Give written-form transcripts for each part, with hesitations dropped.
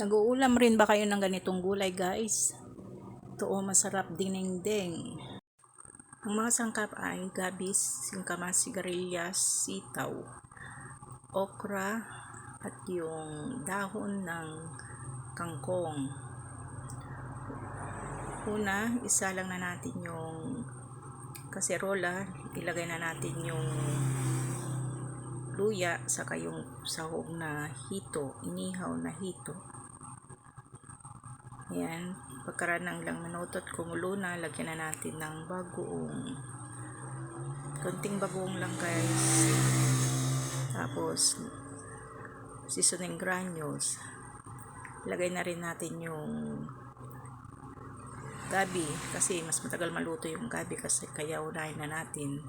Nag-uulam rin ba kayo ng ganitong gulay, guys? Ito masarap dinding. Ang mga sangkap ay gabis, singkamas, sigarilyas, sitaw, okra, at yung dahon ng kangkong. Una, isa lang na natin yung kaserola, ilagay na natin yung luya, saka yung sahog na hito, inihaw na hito. Ayan, pagkaraan ng ilang minuto at kumulo na, lagyan na natin ng bagoong. Konting bagoong lang, guys. Tapos seasoning granules. Lagay na rin natin yung gabi kasi mas matagal maluto yung gabi, kasi kaya unahin na natin.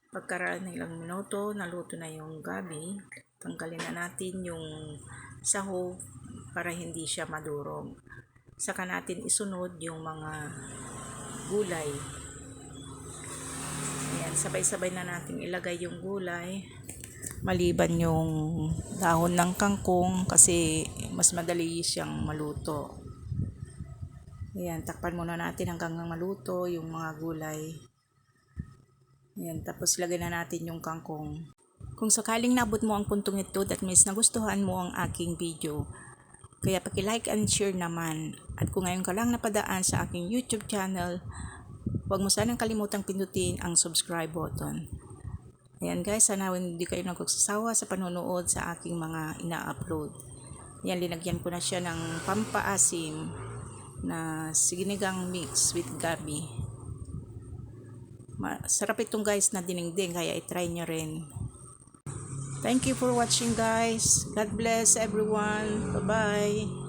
Pagkaraan ng ilang minuto, naluto na yung gabi, tanggalin na natin yung sahog para hindi siya madurog. Saka natin isunod yung mga gulay. Ayan, sabay-sabay na natin ilagay yung gulay, maliban yung dahon ng kangkong kasi mas madali siyang maluto. Ayan, takpan muna natin hanggang maluto yung mga gulay. Ayan, tapos lagay na natin yung kangkong. Kung sakaling nabot mo ang puntong ito, that means nagustuhan mo ang aking video. Kaya paki-like and share naman. At kung ngayon ka lang napadaan sa aking YouTube channel, huwag mo sanang kalimutang pindutin ang subscribe button. Ayan guys, sana hindi kayo nagsasawa sa panonood sa aking mga ina-upload. Ayan, linagyan ko na siya ng pampaasim na sinigang mix with gabi. Sarap itong guys na dinengdeng, kaya i-try nyo rin. Thank you for watching guys. God bless everyone. Bye-bye.